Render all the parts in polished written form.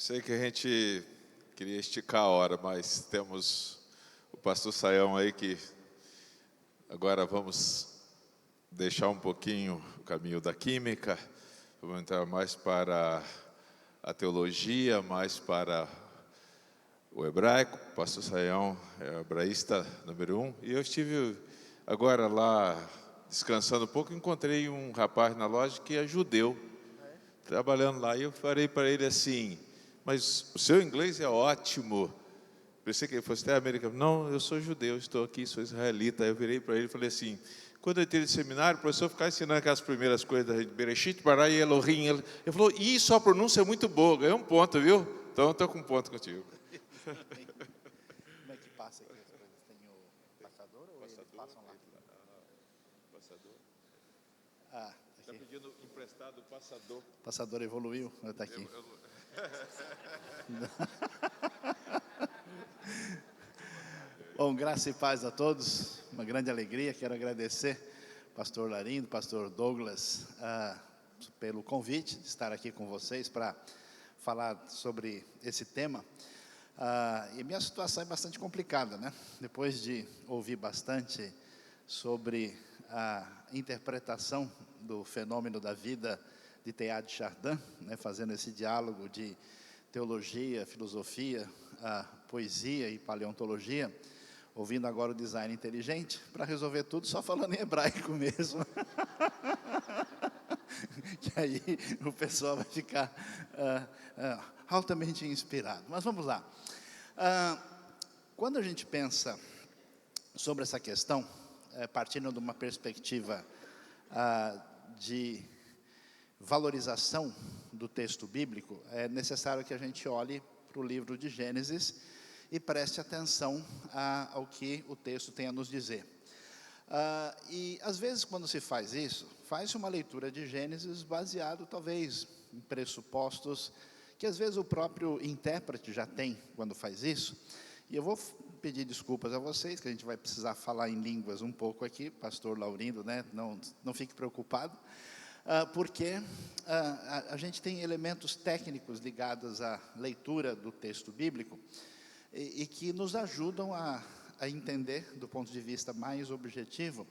sei que a gente queria esticar a hora, mas temos o pastor Saião aí que agora vamos deixar um pouquinho o caminho da química, vamos entrar mais para a teologia, mais para o hebraico. O pastor Saião é o hebraísta número 1. E eu estive agora lá descansando um pouco, encontrei um rapaz na loja que é judeu, trabalhando lá, e eu falei para ele assim: mas o seu inglês é ótimo. Pensei que ele fosse até americano. Não, eu sou judeu, estou aqui, sou israelita. Aí eu virei para ele e falei assim: quando eu entrei no seminário, o professor ficava ensinando aquelas primeiras coisas da Bereshit, Bará e Elohim. Ele falou: e sua pronúncia é muito boa, ganhou um ponto, viu? Então eu estou com um ponto contigo. Como é que passa aqui as coisas? Tem o passador ou eles passam lá? Passador. Ah, Está aqui. pedindo emprestado o passador. O passador evoluiu, está aqui. Bom, graça e paz a todos, uma grande alegria. Quero agradecer ao pastor Larindo, pastor Douglas, pelo convite de estar aqui com vocês para falar sobre esse tema. E minha situação é bastante complicada, né? Depois de ouvir bastante sobre a interpretação do fenômeno da vida de Teilhard de Chardin, né, fazendo esse diálogo de teologia, filosofia, poesia e paleontologia, ouvindo agora o design inteligente, para resolver tudo só falando em hebraico mesmo. Que aí o pessoal vai ficar altamente inspirado. Mas vamos lá. Quando a gente pensa sobre essa questão, partindo de uma perspectiva de valorização do texto bíblico, é necessário que a gente olhe para o livro de Gênesis e preste atenção ao que o texto tem a nos dizer. E às vezes quando se faz isso, faz-se uma leitura de Gênesis baseado talvez em pressupostos que às vezes o próprio intérprete já tem quando faz isso. E eu vou pedir desculpas a vocês, que a gente vai precisar falar em línguas um pouco aqui, pastor Laurindo, né? Não fique preocupado, porque a gente tem elementos técnicos ligados à leitura do texto bíblico e que nos ajudam a entender, do ponto de vista mais objetivo,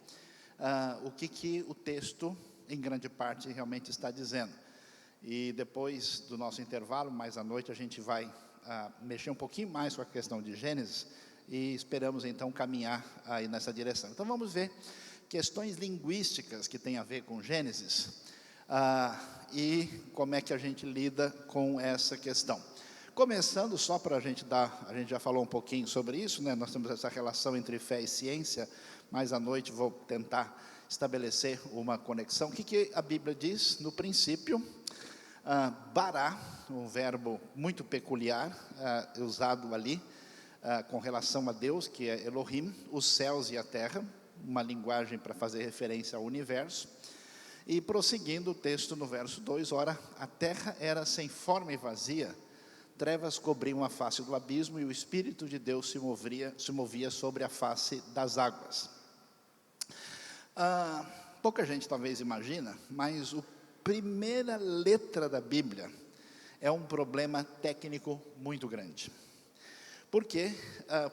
o que o texto, em grande parte, realmente está dizendo. E depois do nosso intervalo, mais à noite, a gente vai mexer um pouquinho mais com a questão de Gênesis e esperamos, então, caminhar aí nessa direção. Então, vamos ver questões linguísticas que têm a ver com Gênesis e como é que a gente lida com essa questão. Começando, só para a gente já falou um pouquinho sobre isso, né? Nós temos essa relação entre fé e ciência, mas à noite vou tentar estabelecer uma conexão. O que a Bíblia diz? No princípio, bará, um verbo muito peculiar, usado ali com relação a Deus, que é Elohim, os céus e a terra, uma linguagem para fazer referência ao universo. E prosseguindo o texto no verso 2, ora, a terra era sem forma e vazia, trevas cobriam a face do abismo e o Espírito de Deus se movia sobre a face das águas. Pouca gente talvez imagina, mas a primeira letra da Bíblia é um problema técnico muito grande. Por quê?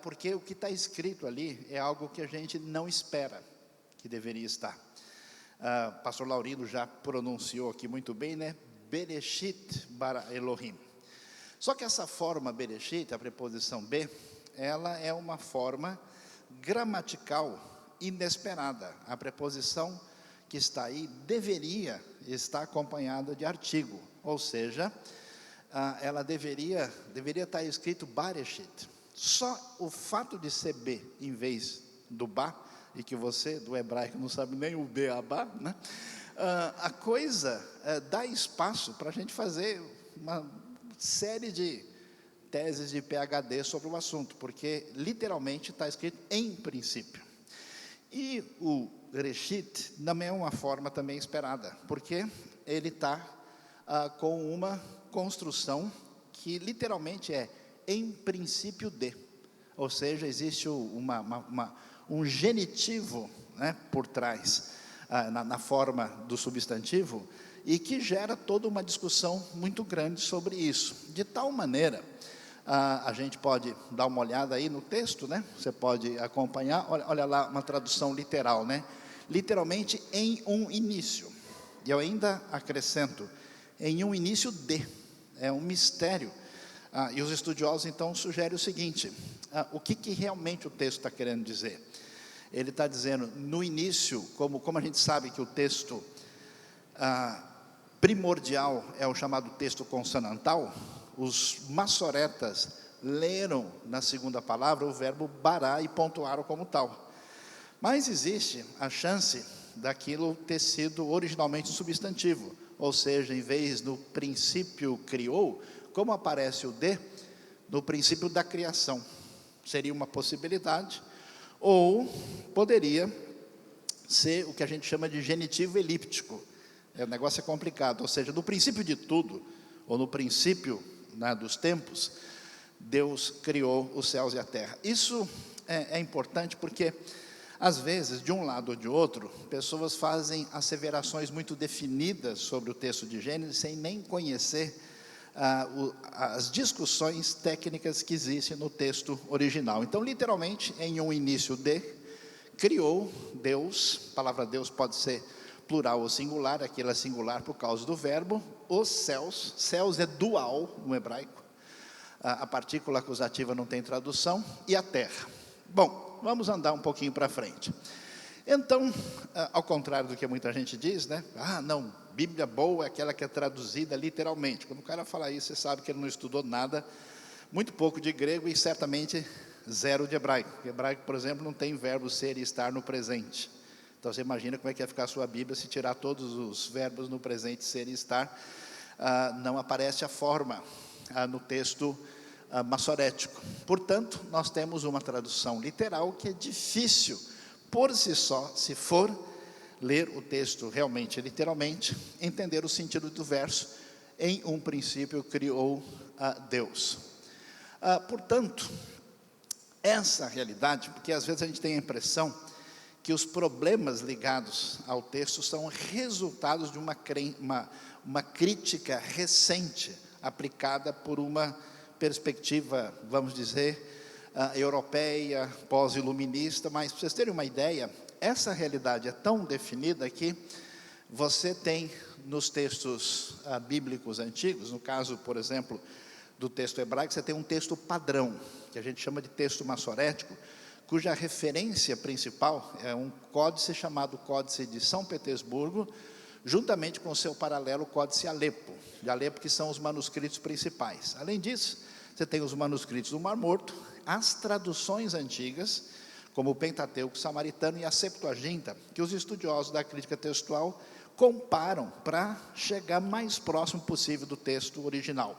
Porque o que está escrito ali é algo que a gente não espera que deveria estar. Pastor Laurindo já pronunciou aqui muito bem, né? Bereshit bara Elohim. Só que essa forma Bereshit, a preposição be, ela é uma forma gramatical inesperada. A preposição que está aí deveria estar acompanhada de artigo, ou seja, ela deveria estar escrito Bereshit. Só o fato de ser B em vez do Ba, e que você do hebraico não sabe nem o Beabá, né? A coisa dá espaço para a gente fazer uma série de teses de PhD sobre o assunto, porque literalmente está escrito em princípio. E o Reshit não é uma forma também esperada, porque ele está com uma construção que literalmente é em princípio de, ou seja, existe um genitivo, né, por trás, na forma do substantivo, e que gera toda uma discussão muito grande sobre isso. De tal maneira, a gente pode dar uma olhada aí no texto, né? Você pode acompanhar, olha lá uma tradução literal, né? Literalmente, em um início. E eu ainda acrescento, em um início é um mistério. E os estudiosos, então, sugerem o seguinte, o que realmente o texto está querendo dizer? Ele está dizendo, no início, como a gente sabe que o texto primordial é o chamado texto consonantal, os maçoretas leram na segunda palavra o verbo bará e pontuaram como tal. Mas existe a chance daquilo ter sido originalmente um substantivo, ou seja, em vez do princípio criou, como aparece o de, no princípio da criação. Seria uma possibilidade, ou poderia ser o que a gente chama de genitivo elíptico. O negócio é complicado, ou seja, no princípio de tudo, ou no princípio, né, dos tempos, Deus criou os céus e a terra. Isso é importante porque, às vezes, de um lado ou de outro, pessoas fazem asseverações muito definidas sobre o texto de Gênesis, sem nem conhecer as discussões técnicas que existem no texto original. Então, literalmente, em um início criou Deus, a palavra Deus pode ser plural ou singular, aquilo é singular por causa do verbo, os céus, céus é dual no hebraico, a partícula acusativa não tem tradução, e a terra. Bom, vamos andar um pouquinho para frente. Então, ao contrário do que muita gente diz, né? Não, Bíblia boa é aquela que é traduzida literalmente. Quando o cara fala isso, você sabe que ele não estudou nada, muito pouco de grego e certamente zero de hebraico. O hebraico, por exemplo, não tem verbo ser e estar no presente. Então, você imagina como é que ia ficar a sua Bíblia se tirar todos os verbos no presente, ser e estar. Não aparece a forma no texto maçorético. Portanto, nós temos uma tradução literal que é difícil, por si só, se for ler o texto realmente, literalmente, entender o sentido do verso, em um princípio criou Deus. Portanto, essa realidade, porque às vezes a gente tem a impressão que os problemas ligados ao texto são resultados de uma crítica recente, aplicada por uma perspectiva, vamos dizer, europeia, pós-iluminista, mas para vocês terem uma ideia, essa realidade é tão definida que você tem nos textos bíblicos antigos, no caso, por exemplo, do texto hebraico, você tem um texto padrão, que a gente chama de texto maçorético, cuja referência principal é um códice chamado Códice de São Petersburgo, juntamente com o seu paralelo, o Códice de Alepo, que são os manuscritos principais. Além disso, você tem os manuscritos do Mar Morto, as traduções antigas, como o Pentateuco Samaritano e a Septuaginta, que os estudiosos da crítica textual comparam para chegar mais próximo possível do texto original.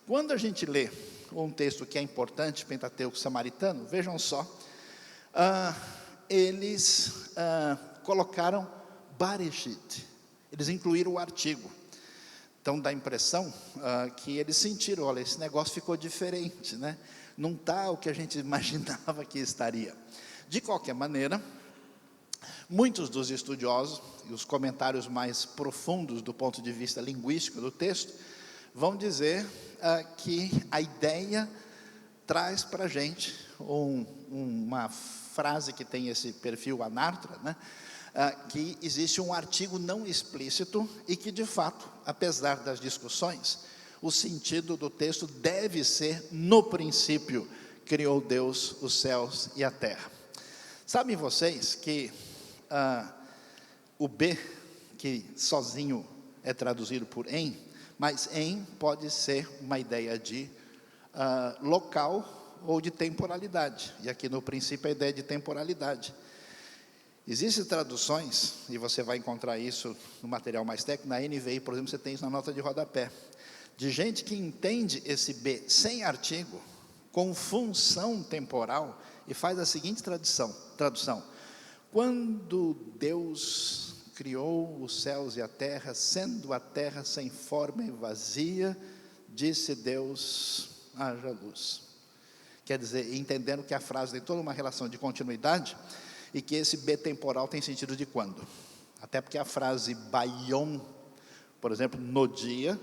Quando a gente lê um texto que é importante, Pentateuco Samaritano, vejam só, eles colocaram Bareshit, eles incluíram o artigo. Então dá a impressão que eles sentiram, olha, esse negócio ficou diferente, né? Não está o que a gente imaginava que estaria. De qualquer maneira, muitos dos estudiosos, e os comentários mais profundos do ponto de vista linguístico do texto, vão dizer que a ideia traz para a gente uma frase que tem esse perfil anartra, né? Que existe um artigo não explícito e que, de fato, apesar das discussões, o sentido do texto deve ser, no princípio, criou Deus os céus e a terra. Sabem vocês que o B, que sozinho é traduzido por em, mas em pode ser uma ideia de local ou de temporalidade. E aqui no princípio a ideia de temporalidade. Existem traduções, e você vai encontrar isso no material mais técnico, na NVI, por exemplo, você tem isso na nota de rodapé, de gente que entende esse B sem artigo, com função temporal, e faz a seguinte tradução: quando Deus criou os céus e a terra, sendo a terra sem forma e vazia, disse Deus, haja luz. Quer dizer, entendendo que a frase tem toda uma relação de continuidade, e que esse B temporal tem sentido de quando. Até porque a frase Baion, por exemplo, no dia,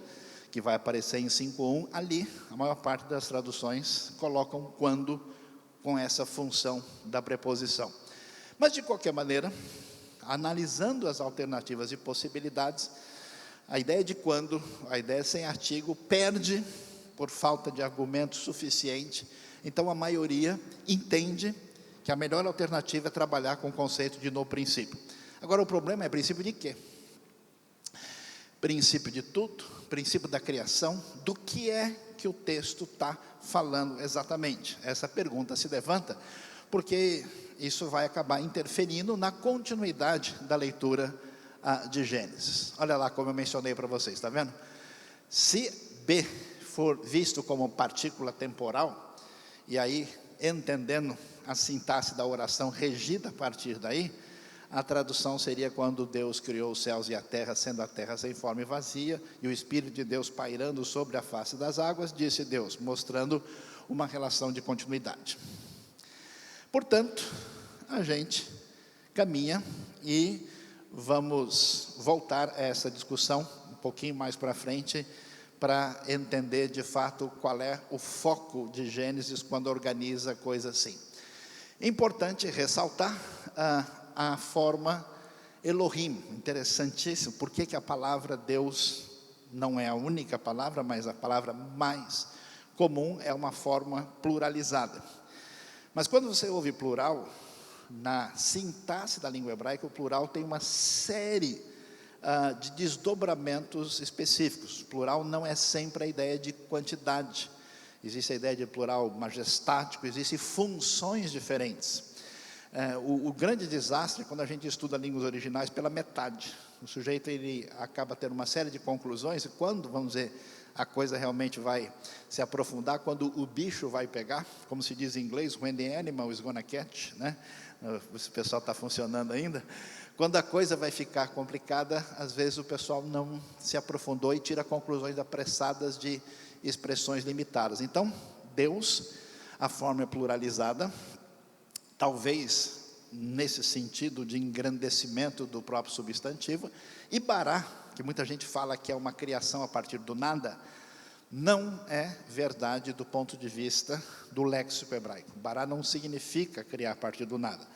que vai aparecer em 5:1, ali a maior parte das traduções colocam quando com essa função da preposição. Mas de qualquer maneira, analisando as alternativas e possibilidades, a ideia de quando, a ideia sem artigo, perde por falta de argumento suficiente. Então a maioria entende que a melhor alternativa é trabalhar com o conceito de no princípio. Agora o problema é princípio de quê? Princípio de tudo, princípio da criação, do que é que o texto está falando exatamente? Essa pergunta se levanta, porque isso vai acabar interferindo na continuidade da leitura de Gênesis. Olha lá como eu mencionei para vocês, está vendo? Se B for visto como partícula temporal, e aí entendendo a sintaxe da oração regida a partir daí, a tradução seria quando Deus criou os céus e a terra, sendo a terra sem forma e vazia, e o Espírito de Deus pairando sobre a face das águas, disse Deus, mostrando uma relação de continuidade. Portanto, a gente caminha e vamos voltar a essa discussão um pouquinho mais para frente, para entender de fato qual é o foco de Gênesis quando organiza coisa assim. Importante ressaltar a forma Elohim, interessantíssimo. Por que a palavra Deus não é a única palavra, mas a palavra mais comum é uma forma pluralizada. Mas quando você ouve plural, na sintaxe da língua hebraica, o plural tem uma série de desdobramentos específicos. Plural não é sempre a ideia de quantidade. Existe a ideia de plural majestático, existem funções diferentes. O grande desastre é quando a gente estuda línguas originais pela metade. O sujeito ele acaba tendo uma série de conclusões, e quando, vamos dizer, a coisa realmente vai se aprofundar, quando o bicho vai pegar, como se diz em inglês, when the animal is gonna catch, né? O pessoal está funcionando ainda. Quando a coisa vai ficar complicada, às vezes o pessoal não se aprofundou e tira conclusões apressadas de expressões limitadas. Então, Deus, a forma é pluralizada, talvez nesse sentido de engrandecimento do próprio substantivo, e Bará, que muita gente fala que é uma criação a partir do nada, não é verdade do ponto de vista do léxico hebraico. Bará não significa criar a partir do nada.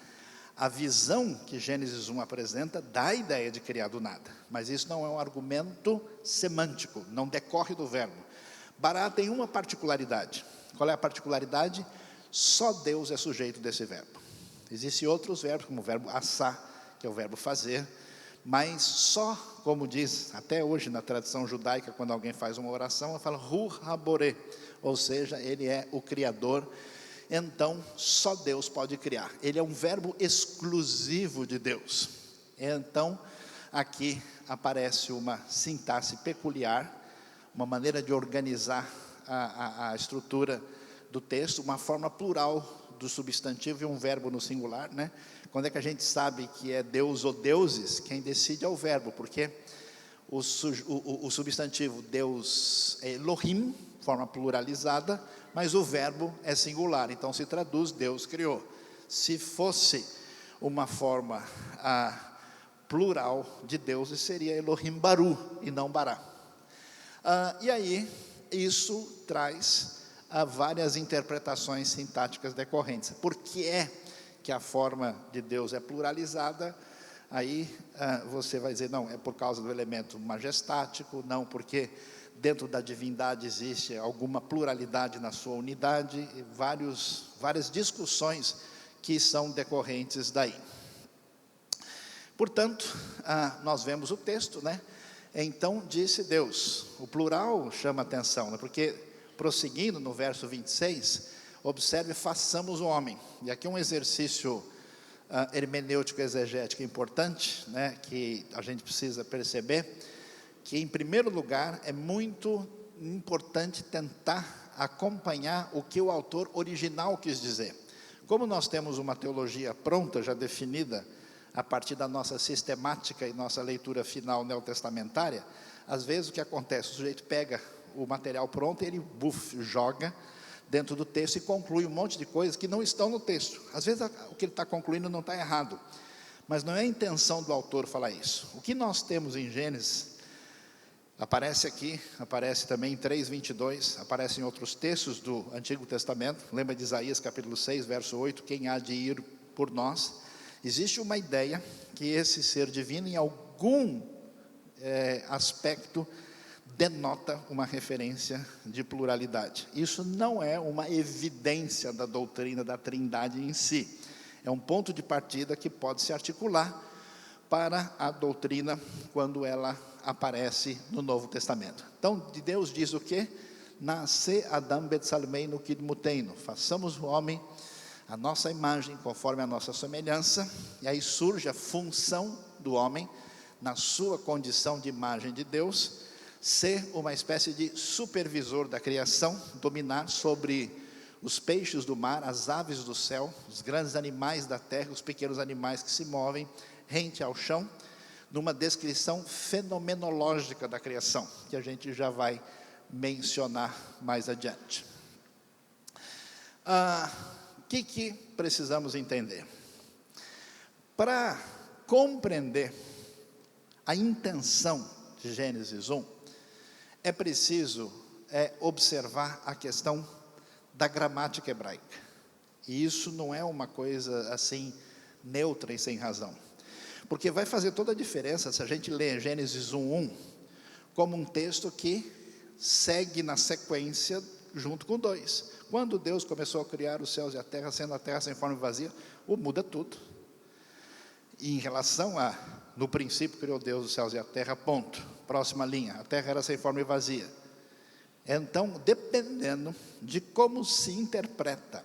A visão que Gênesis 1 apresenta dá a ideia de criar do nada, mas isso não é um argumento semântico, não decorre do verbo. Bará tem uma particularidade. Qual é a particularidade? Só Deus é sujeito desse verbo. Existem outros verbos, como o verbo assá, que é o verbo fazer, mas só, como diz até hoje na tradição judaica, quando alguém faz uma oração, ela fala Hu Haboré, ou seja, ele é o Criador. Então, só Deus pode criar. Ele é um verbo exclusivo de Deus. Então, aqui aparece uma sintaxe peculiar, uma maneira de organizar a estrutura do texto, uma forma plural do substantivo e um verbo no singular, né? Quando é que a gente sabe que é Deus ou deuses? Quem decide é o verbo, porque o substantivo Deus é Elohim, forma pluralizada, mas o verbo é singular, então se traduz Deus criou. Se fosse uma forma plural de deuses, seria Elohim Baru e não Bará. E aí, isso traz várias interpretações sintáticas decorrentes. Por que é que a forma de Deus é pluralizada? Aí você vai dizer, não, é por causa do elemento majestático, não, porque dentro da divindade existe alguma pluralidade na sua unidade, e várias discussões que são decorrentes daí. Portanto, nós vemos o texto, né? Então disse Deus. O plural chama atenção, né? Porque prosseguindo no verso 26, observe, façamos o homem. E aqui um exercício hermenêutico exegético importante, né, que a gente precisa perceber, que em primeiro lugar é muito importante tentar acompanhar o que o autor original quis dizer. Como nós temos uma teologia pronta, já definida, a partir da nossa sistemática e nossa leitura final neotestamentária, às vezes o que acontece, o sujeito pega o material pronto e ele joga dentro do texto e conclui um monte de coisas que não estão no texto. Às vezes o que ele está concluindo não está errado, mas não é a intenção do autor falar isso. O que nós temos em Gênesis Aparece aqui, aparece também em 3:22, aparece em outros textos do Antigo Testamento. Lembra de Isaías capítulo 6, verso 8, quem há de ir por nós? Existe uma ideia que esse ser divino, em algum aspecto, denota uma referência de pluralidade. Isso não é uma evidência da doutrina da Trindade em si. É um ponto de partida que pode se articular para a doutrina quando ela aparece no Novo Testamento. Então, de Deus diz o quê? Nasce Adam Betsalmeinu Kidmuteinu. Façamos o homem a nossa imagem, conforme a nossa semelhança. E aí surge a função do homem, na sua condição de imagem de Deus, ser uma espécie de supervisor da criação, dominar sobre os peixes do mar, as aves do céu, os grandes animais da terra, os pequenos animais que se movem rente ao chão, numa descrição fenomenológica da criação, que a gente já vai mencionar mais adiante. O que precisamos entender? Para compreender a intenção de Gênesis 1, é preciso observar a questão da gramática hebraica. E isso não é uma coisa assim neutra e sem razão. Porque vai fazer toda a diferença se a gente lê Gênesis 1:1 como um texto que segue na sequência junto com 2. Quando Deus começou a criar os céus e a terra, sendo a terra sem forma e vazia, muda tudo. E em relação a, no princípio criou Deus os céus e a terra, ponto. Próxima linha, a terra era sem forma e vazia. Então, dependendo de como se interpreta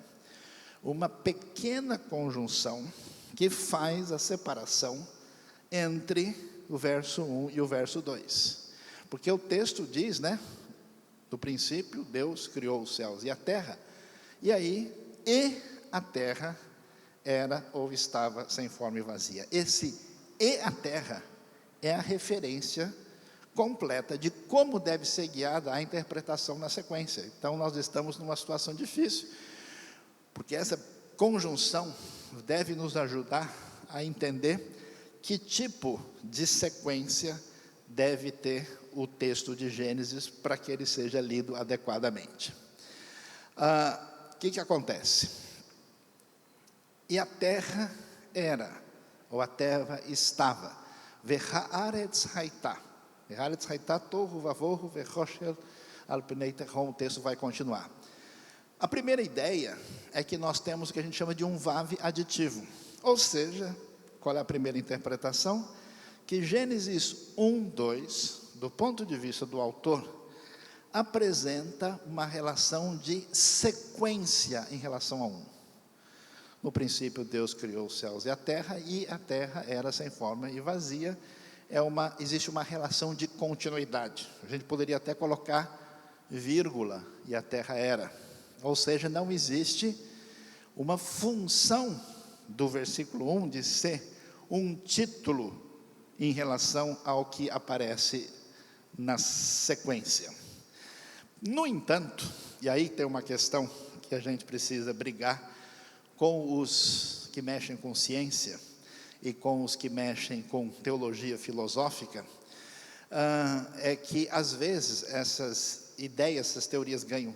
uma pequena conjunção que faz a separação entre o verso 1 e o verso 2. Porque o texto diz, no princípio, Deus criou os céus e a terra. E aí, a terra era ou estava sem forma e vazia. Esse e a terra é a referência completa de como deve ser guiada a interpretação na sequência. Então, nós estamos numa situação difícil, porque essa conjunção deve nos ajudar a entender que tipo de sequência deve ter o texto de Gênesis para que ele seja lido adequadamente. O que acontece? E a terra era, ou a terra estava, Vehaaretz haitá. Vehaaretz haitá tohu vavohu vechoshel al pnei tehom. O texto vai continuar. A primeira ideia é que nós temos o que a gente chama de um vav aditivo. Ou seja, qual é a primeira interpretação? Que Gênesis 1:2, do ponto de vista do autor, apresenta uma relação de sequência em relação a 1. No princípio, Deus criou os céus e a terra era sem forma e vazia. Existe uma relação de continuidade. A gente poderia até colocar vírgula, e a terra era. Ou seja, não existe uma função do versículo 1 de ser um título em relação ao que aparece na sequência. No entanto, e aí tem uma questão que a gente precisa brigar com os que mexem com ciência e com os que mexem com teologia filosófica, é que às vezes essas ideias, essas teorias ganham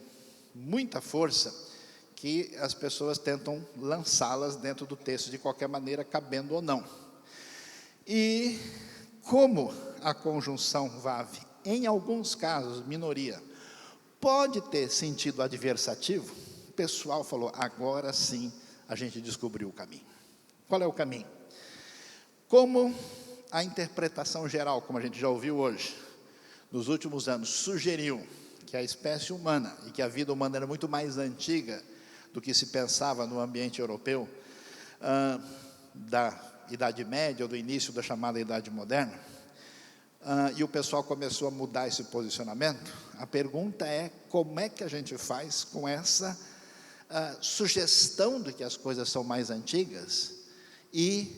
muita força, que as pessoas tentam lançá-las dentro do texto de qualquer maneira, cabendo ou não. E como a conjunção vav, em alguns casos, minoria, pode ter sentido adversativo, o pessoal falou, agora sim a gente descobriu o caminho. Qual é o caminho? Como a interpretação geral, como a gente já ouviu hoje, nos últimos anos, sugeriu que a espécie humana, e que a vida humana era muito mais antiga do que se pensava no ambiente europeu, da Idade Média, ou do início da chamada Idade Moderna, e o pessoal começou a mudar esse posicionamento. A pergunta é, como é que a gente faz com essa sugestão de que as coisas são mais antigas e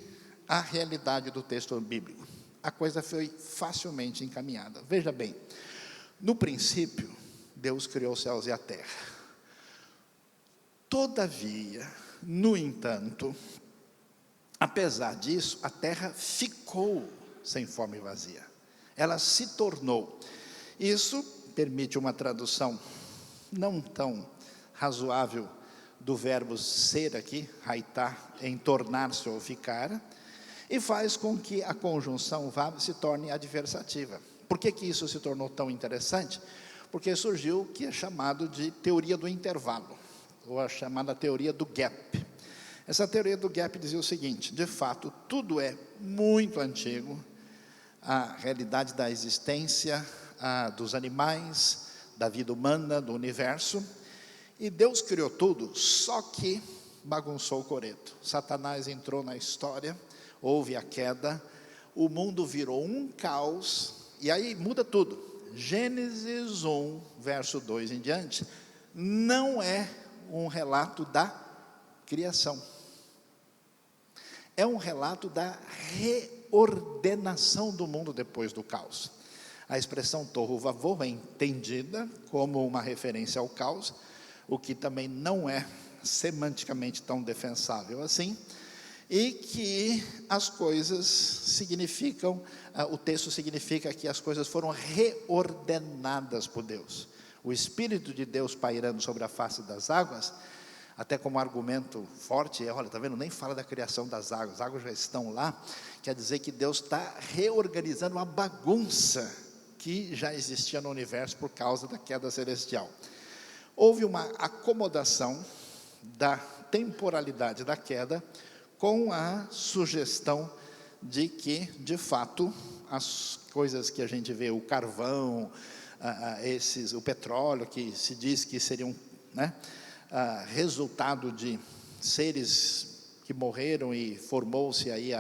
a realidade do texto bíblico? A coisa foi facilmente encaminhada. Veja bem, no princípio, Deus criou os céus e a terra. Todavia, no entanto, apesar disso, a terra ficou sem forma e vazia. Ela se tornou. Isso permite uma tradução não tão razoável do verbo ser aqui, haitar, em tornar-se ou ficar, e faz com que a conjunção vav se torne adversativa. Por que isso se tornou tão interessante? Porque surgiu o que é chamado de teoria do intervalo, ou a chamada teoria do gap. Essa teoria do gap dizia o seguinte: de fato, tudo é muito antigo, a realidade da existência dos animais, da vida humana, do universo, e Deus criou tudo, só que bagunçou o coreto. Satanás entrou na história, houve a queda, o mundo virou um caos, e aí muda tudo. Gênesis 1, verso 2 em diante, não é um relato da criação. É um relato da reordenação do mundo depois do caos. A expressão tohu vavohu é entendida como uma referência ao caos, o que também não é semanticamente tão defensável assim, e que as coisas significam, o texto significa que as coisas foram reordenadas por Deus. O Espírito de Deus pairando sobre a face das águas, até como argumento forte, olha, está vendo, nem fala da criação das águas, as águas já estão lá, quer dizer que Deus está reorganizando uma bagunça que já existia no universo por causa da queda celestial. Houve uma acomodação da temporalidade da queda com a sugestão de que, de fato, as coisas que a gente vê, o carvão, o petróleo, que se diz que seriam, resultado de seres que morreram e formou-se aí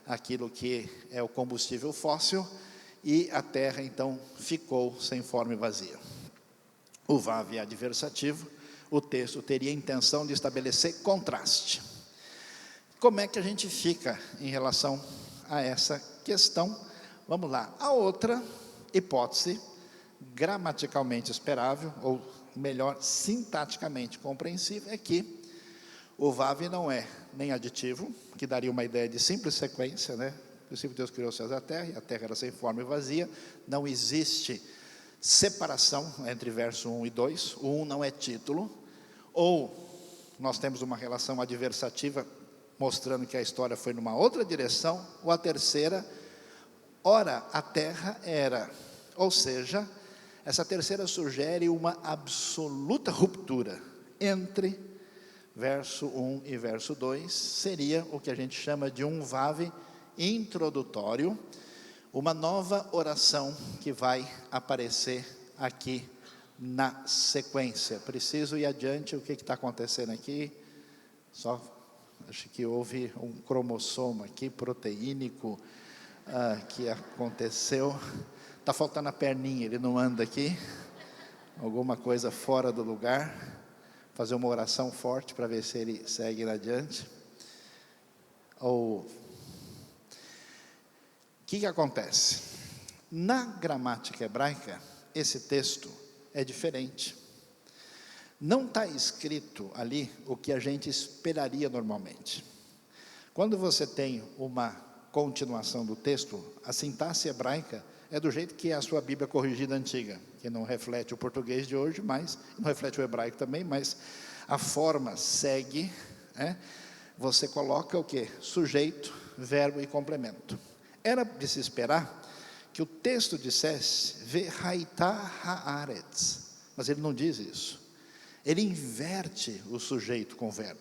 aquilo que é o combustível fóssil, e a terra então ficou sem forma e vazia. O vav é adversativo, o texto teria a intenção de estabelecer contraste. Como é que a gente fica em relação a essa questão? Vamos lá. A outra hipótese, gramaticalmente esperável, ou melhor, sintaticamente compreensível, é que o vav não é nem aditivo, que daria uma ideia de simples sequência, né? No princípio Deus criou os céus e a terra era sem forma e vazia, não existe separação entre verso 1 e 2, o 1 não é título, ou nós temos uma relação adversativa, mostrando que a história foi numa outra direção, ou a terceira, ora a terra era, ou seja, essa terceira sugere uma absoluta ruptura entre verso 1 e verso 2, seria o que a gente chama de um vav introdutório, uma nova oração que vai aparecer aqui na sequência. Preciso ir adiante, o que está acontecendo aqui? Acho que houve um cromossomo aqui, proteínico, que aconteceu. Está faltando a perninha, ele não anda aqui. Alguma coisa fora do lugar. Fazer uma oração forte para ver se ele segue adiante. O que acontece? Na gramática hebraica, esse texto é diferente. Não está escrito ali o que a gente esperaria normalmente. Quando você tem uma continuação do texto, a sintaxe hebraica é do jeito que é a sua Bíblia corrigida antiga, que não reflete o português de hoje, mas não reflete o hebraico também, mas a forma segue, você coloca o quê? Sujeito, verbo e complemento. Era de se esperar que o texto dissesse Vehaitá haaretz, mas ele não diz isso. Ele inverte o sujeito com o verbo.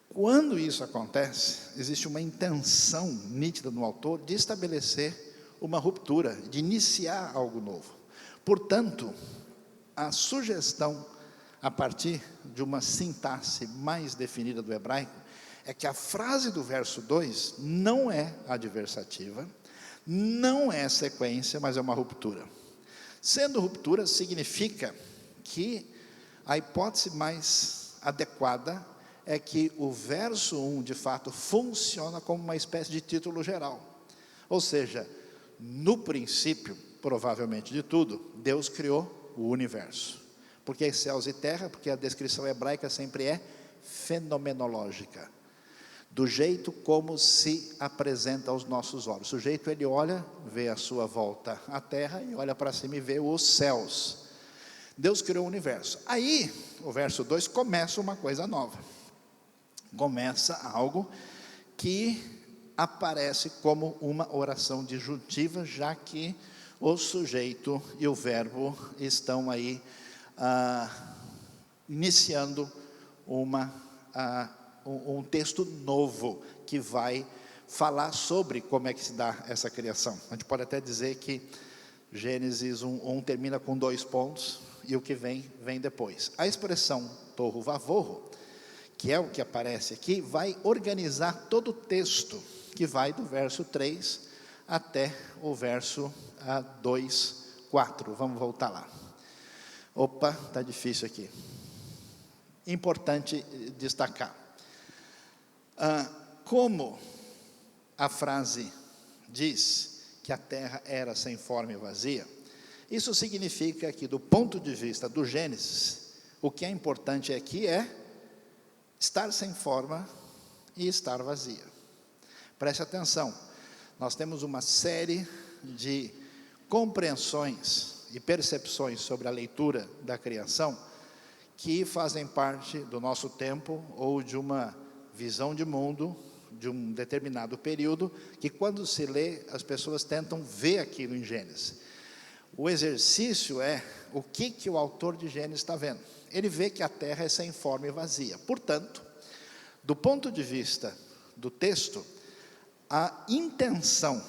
Quando isso acontece, existe uma intenção nítida no autor de estabelecer uma ruptura, de iniciar algo novo. Portanto, a sugestão, a partir de uma sintaxe mais definida do hebraico, é que a frase do verso 2 não é adversativa, não é sequência, mas é uma ruptura. Sendo ruptura, significa que a hipótese mais adequada é que o verso 1, de fato, funciona como uma espécie de título geral. Ou seja, no princípio, provavelmente de tudo, Deus criou o universo. Por que céus e terra? Porque a descrição hebraica sempre é fenomenológica. do jeito como se apresenta aos nossos olhos. O sujeito, ele olha, vê a sua volta à terra, e olha para cima e vê os céus. Deus criou o universo. Aí, o verso 2 começa uma coisa nova. Começa algo que aparece como uma oração disjuntiva, já que o sujeito e o verbo estão aí iniciando um texto novo que vai falar sobre como é que se dá essa criação. A gente pode até dizer que Gênesis 1 termina com 2 pontos e o que vem depois. A expressão tohu vavorro, que é o que aparece aqui, vai organizar todo o texto, que vai do verso 3 até o verso 2, 4. Vamos voltar lá. Opa, está difícil aqui. Importante destacar. Como a frase diz que a terra era sem forma e vazia, isso significa que, do ponto de vista do Gênesis, o que é importante aqui é estar sem forma e estar vazia. Preste atenção, nós temos uma série de compreensões e percepções sobre a leitura da criação que fazem parte do nosso tempo ou de uma visão de mundo de um determinado período, que quando se lê, as pessoas tentam ver aquilo em Gênesis. O exercício é o que o autor de Gênesis está vendo. Ele vê que a terra é sem forma e vazia. Portanto, do ponto de vista do texto, a intenção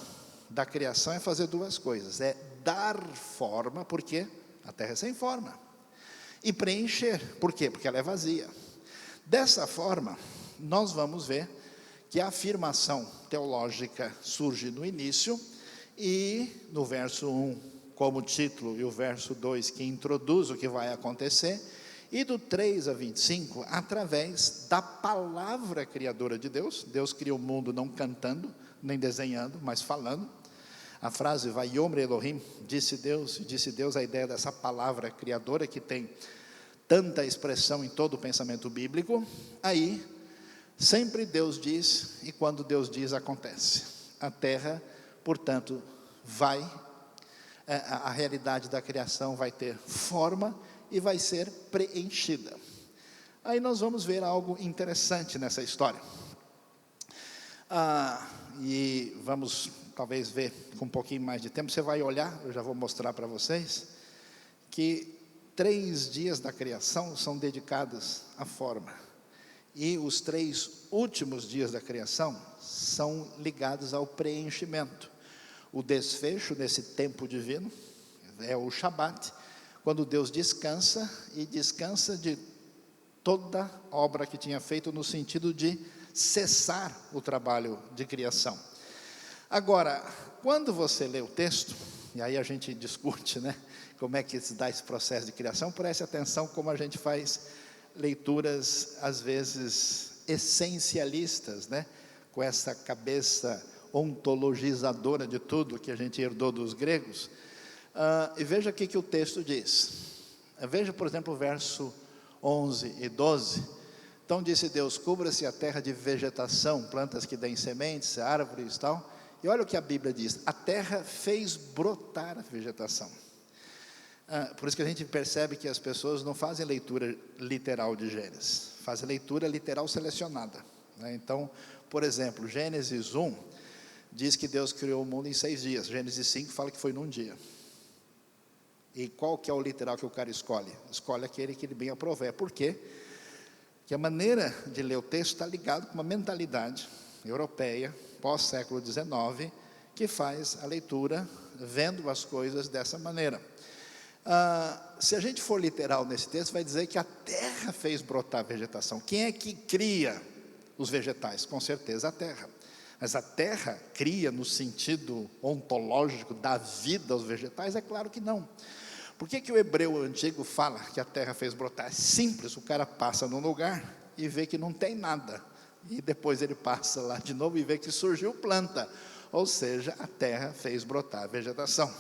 da criação é fazer duas coisas: é dar forma, porque a terra é sem forma, e preencher, por quê? Porque ela é vazia. Dessa forma, nós vamos ver que a afirmação teológica surge no início, e no verso 1, como título, e o verso 2, que introduz o que vai acontecer, e do 3 a 25, através da palavra criadora de Deus. Deus cria o mundo não cantando, nem desenhando, mas falando. A frase, Vayomer Elohim, disse Deus, a ideia dessa palavra criadora, que tem tanta expressão em todo o pensamento bíblico. Aí, sempre Deus diz, e quando Deus diz, acontece. A terra, portanto, a realidade da criação vai ter forma e vai ser preenchida. Aí nós vamos ver algo interessante nessa história. E vamos talvez ver com um pouquinho mais de tempo. Você vai olhar, eu já vou mostrar para vocês, que 3 dias da criação são dedicados à forma. E os 3 últimos dias da criação são ligados ao preenchimento. O desfecho desse tempo divino é o Shabat, quando Deus descansa, e descansa de toda obra que tinha feito, no sentido de cessar o trabalho de criação. Agora, quando você lê o texto, e aí a gente discute, como é que se dá esse processo de criação, preste atenção como a gente faz leituras, às vezes, essencialistas, com essa cabeça ontologizadora de tudo que a gente herdou dos gregos. E veja o que o texto diz. Veja, por exemplo, o verso 11 e 12. Então disse Deus: cubra-se a terra de vegetação, plantas que deem sementes, árvores e tal. E olha o que a Bíblia diz: a terra fez brotar a vegetação. Por isso que a gente percebe que as pessoas não fazem leitura literal de Gênesis, fazem leitura literal selecionada. Então, por exemplo, Gênesis 1 diz que Deus criou o mundo em 6 dias. Gênesis 5 fala que foi num dia. E qual que é o literal que o cara escolhe? Escolhe aquele que ele bem aprover. Por quê? Porque a maneira de ler o texto está ligado com uma mentalidade europeia, pós-século XIX, que faz a leitura vendo as coisas dessa maneira. Se a gente for literal nesse texto, vai dizer que a terra fez brotar a vegetação. Quem é que cria os vegetais? Com certeza a terra. Mas a terra cria no sentido ontológico da vida aos vegetais? É claro que não. Por que o hebreu antigo fala que a terra fez brotar? É simples, o cara passa num lugar e vê que não tem nada. E depois ele passa lá de novo e vê que surgiu planta. Ou seja, a terra fez brotar a vegetação.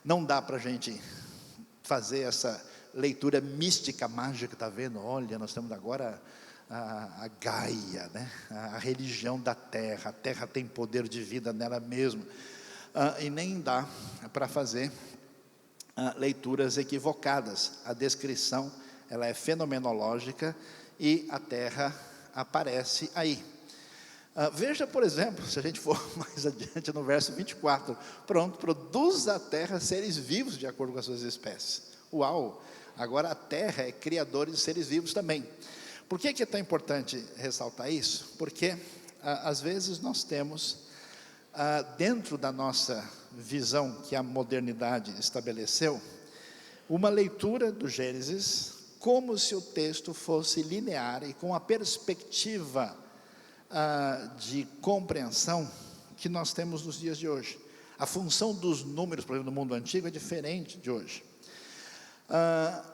Não dá para a gente fazer essa leitura mística, mágica, está vendo? Olha, nós estamos agora a Gaia, né? A religião da terra. A terra tem poder de vida nela mesma. E nem dá para fazer leituras equivocadas. A descrição, ela é fenomenológica e a terra aparece aí. Veja, por exemplo, se a gente for mais adiante no verso 24, pronto, produz a terra seres vivos de acordo com as suas espécies. Uau! Agora a terra é criadora de seres vivos também. Por que é tão importante ressaltar isso? Porque às vezes nós temos, dentro da nossa visão que a modernidade estabeleceu, uma leitura do Gênesis como se o texto fosse linear e com a perspectiva de compreensão que nós temos nos dias de hoje. A função dos números, por exemplo, no mundo antigo é diferente de hoje.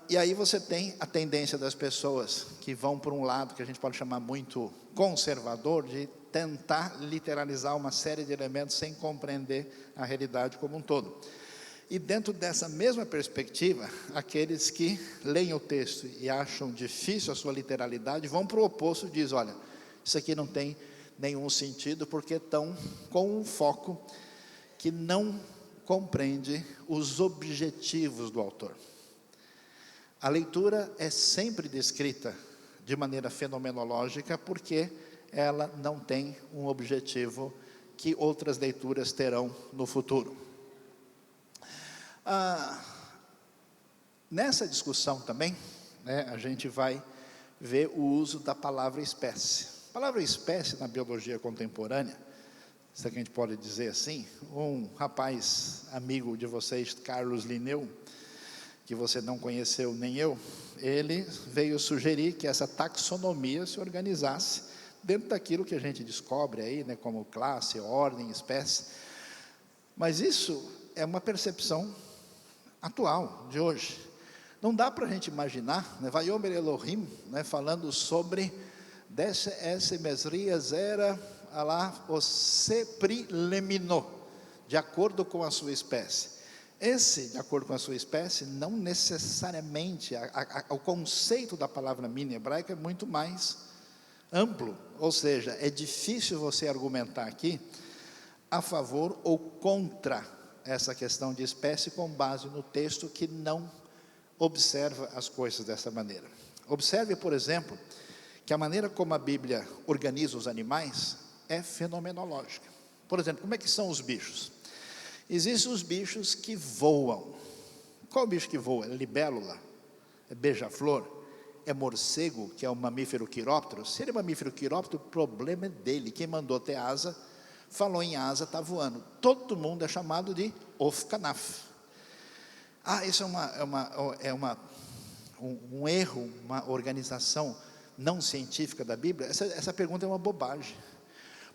E aí você tem a tendência das pessoas que vão por um lado que a gente pode chamar muito conservador, de tentar literalizar uma série de elementos sem compreender a realidade como um todo. E dentro dessa mesma perspectiva, aqueles que leem o texto e acham difícil a sua literalidade, vão para o oposto e dizem, olha, isso aqui não tem nenhum sentido, porque estão com um foco que não compreende os objetivos do autor. A leitura é sempre descrita de maneira fenomenológica, porque ela não tem um objetivo que outras leituras terão no futuro. Nessa discussão também, né, a gente vai ver o uso da palavra espécie. A palavra espécie na biologia contemporânea, se a gente pode dizer assim, um rapaz amigo de vocês, Carlos Linneu, que você não conheceu nem eu, ele veio sugerir que essa taxonomia se organizasse dentro daquilo que a gente descobre aí, né, como classe, ordem, espécie. Mas isso é uma percepção atual, de hoje. Não dá para a gente imaginar, né, Vayomer Elohim, né, falando sobre Desce esse mesrias era o seprileminou, de acordo com a sua espécie. Esse, de acordo com a sua espécie, não necessariamente, o conceito da palavra mini hebraica é muito mais amplo, ou seja, é difícil você argumentar aqui a favor ou contra essa questão de espécie com base no texto que não observa as coisas dessa maneira. Observe, por exemplo, que a maneira como a Bíblia organiza os animais é fenomenológica. Por exemplo, como é que são os bichos? Existem os bichos que voam. Qual bicho que voa? É libélula? É beija-flor? É morcego, que é um mamífero quiróptero? Se ele é mamífero quiróptero, o problema é dele. Quem mandou ter asa, falou em asa, está voando. Todo mundo é chamado de ofkanaf. Isso um erro, uma organização não científica da Bíblia. Essa pergunta é uma bobagem.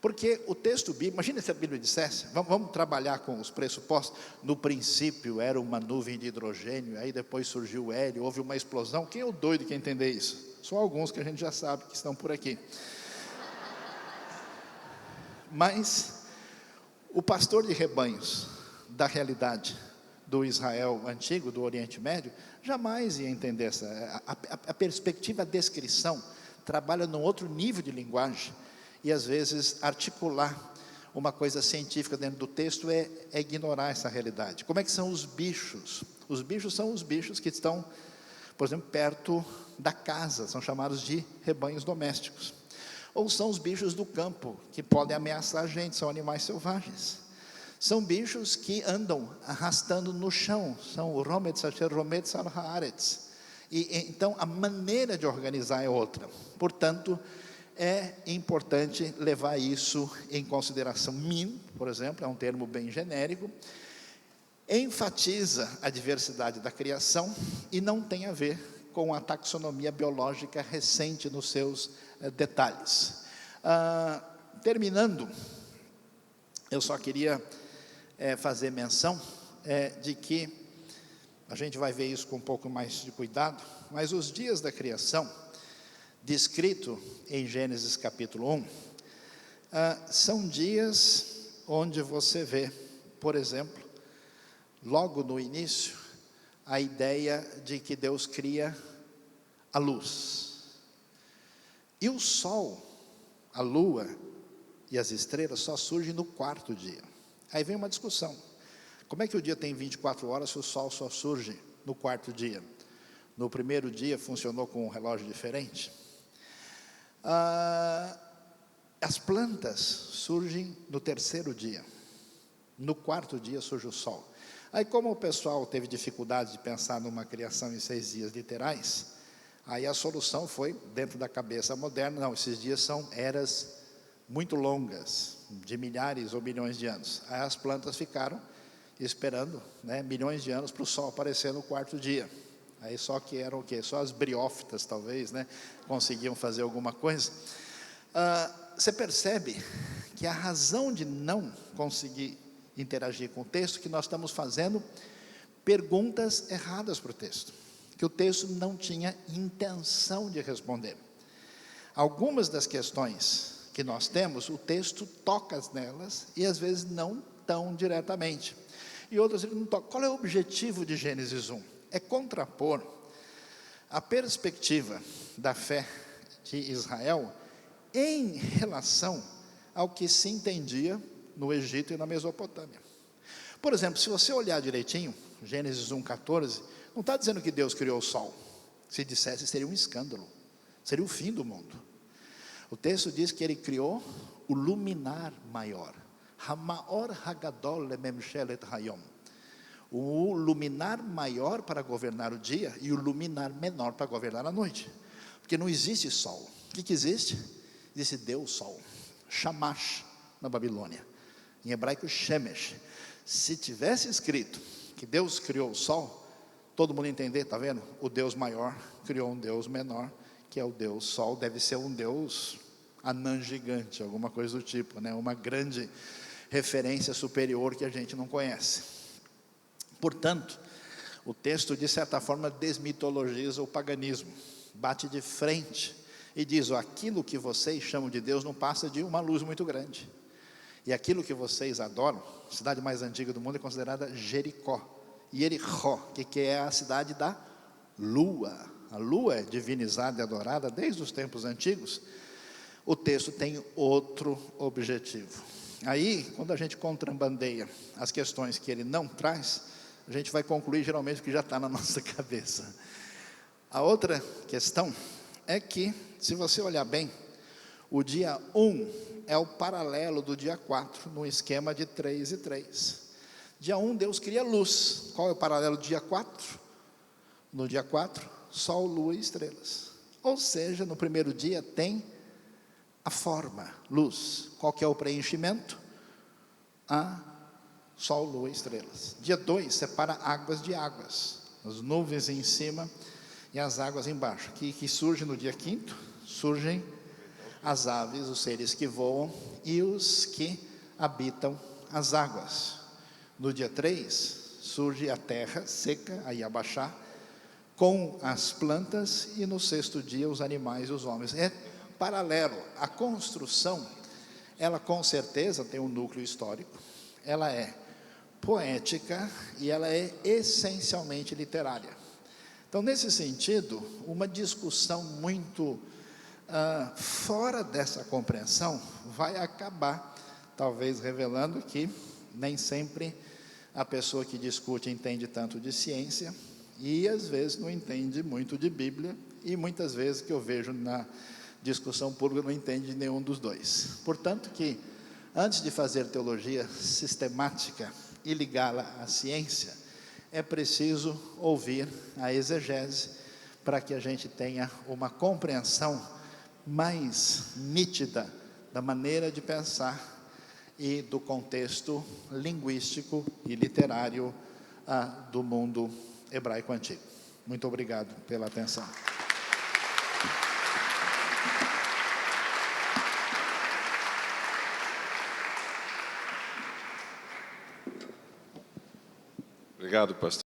Porque o texto bíblico, imagina se a Bíblia dissesse, vamos trabalhar com os pressupostos, no princípio era uma nuvem de hidrogênio, aí depois surgiu o hélio, houve uma explosão. Quem é o doido que entender isso? Só alguns que a gente já sabe que estão por aqui. Mas o pastor de rebanhos da realidade do Israel antigo, do Oriente Médio, jamais ia entender a perspectiva, a descrição, trabalha num outro nível de linguagem, e às vezes articular uma coisa científica dentro do texto é ignorar essa realidade. Como é que são os bichos? Os bichos são os bichos que estão, por exemplo, perto da casa, são chamados de rebanhos domésticos. Ou são os bichos do campo, que podem ameaçar a gente, são animais selvagens. São bichos que andam arrastando no chão, são o rometz asher rometz al haaretz. Então, a maneira de organizar é outra. Portanto, é importante levar isso em consideração. Min, por exemplo, é um termo bem genérico, enfatiza a diversidade da criação e não tem a ver com a taxonomia biológica recente nos seus detalhes. Terminando, eu só queria fazer menção de que a gente vai ver isso com um pouco mais de cuidado, mas os dias da criação, descrito em Gênesis capítulo 1, são dias onde você vê, por exemplo, logo no início, a ideia de que Deus cria a luz. E o sol, a lua e as estrelas só surgem no quarto dia. Aí vem uma discussão. Como é que o dia tem 24 horas se o sol só surge no quarto dia? No primeiro dia funcionou com um relógio diferente? As plantas surgem no terceiro dia. No quarto dia surge o sol. Aí, como o pessoal teve dificuldade de pensar numa criação em 6 dias literais, aí a solução foi, dentro da cabeça moderna, não, esses dias são eras muito longas, de milhares ou milhões de anos. Aí as plantas ficaram esperando, né, milhões de anos para o sol aparecer no quarto dia. Aí só que eram o quê? Só as briófitas, talvez, né, conseguiam fazer alguma coisa. Você percebe que a razão de não conseguir interagir com o texto, que nós estamos fazendo perguntas erradas para o texto, que o texto não tinha intenção de responder. Algumas das questões que nós temos, o texto toca nelas, e às vezes não tão diretamente, e outras ele não toca. Qual é o objetivo de Gênesis 1? É contrapor a perspectiva da fé de Israel em relação ao que se entendia no Egito e na Mesopotâmia. Por exemplo, se você olhar direitinho, Gênesis 1,14, não está dizendo que Deus criou o sol. Se dissesse, seria um escândalo, seria o fim do mundo. O texto diz que ele criou o luminar maior, Hamaor Hagadol Lememshelet Hayom, o luminar maior para governar o dia e o luminar menor para governar a noite, porque não existe sol. O que existe? Existe Deus Sol, Shamash na Babilônia, em hebraico Shemesh. Se tivesse escrito que Deus criou o sol, todo mundo entender, está vendo? O Deus maior criou um Deus menor, que é o Deus Sol. Deve ser um Deus anã gigante, alguma coisa do tipo, né? Uma grande referência superior que a gente não conhece. Portanto, o texto de certa forma desmitologiza o paganismo, bate de frente e diz: aquilo que vocês chamam de Deus não passa de uma luz muito grande. E aquilo que vocês adoram, a cidade mais antiga do mundo é considerada Jericó. Jericó, que é a cidade da lua. A lua é divinizada e adorada desde os tempos antigos. O texto tem outro objetivo. Aí, quando a gente contrabandeia as questões que ele não traz, a gente vai concluir geralmente o que já está na nossa cabeça. A outra questão é que, se você olhar bem, o dia 1 é o paralelo do dia 4, no esquema de 3 e 3. Dia 1, Deus cria luz. Qual é o paralelo do dia 4? No dia 4, Sol, Lua e estrelas. Ou seja, no primeiro dia tem a forma, luz. Qual que é o preenchimento? Sol, Lua e estrelas. Dia 2, separa águas de águas. As nuvens em cima e as águas embaixo. Que surge no dia 5º, surgem as aves, os seres que voam e os que habitam as águas. No dia 3, surge a terra seca, a Yabashá, com as plantas, e no 6º dia os animais e os homens. É paralelo. A construção, ela com certeza tem um núcleo histórico, ela é poética e ela é essencialmente literária. Então, nesse sentido, uma discussão muito fora dessa compreensão vai acabar, talvez, revelando que nem sempre a pessoa que discute entende tanto de ciência, e às vezes não entende muito de Bíblia, e muitas vezes que eu vejo na discussão pública não entende de nenhum dos dois. Portanto, que antes de fazer teologia sistemática e ligá-la à ciência, é preciso ouvir a exegese para que a gente tenha uma compreensão mais nítida da maneira de pensar e do contexto linguístico e literário do mundo hebraico antigo. Muito obrigado pela atenção. Obrigado, pastor.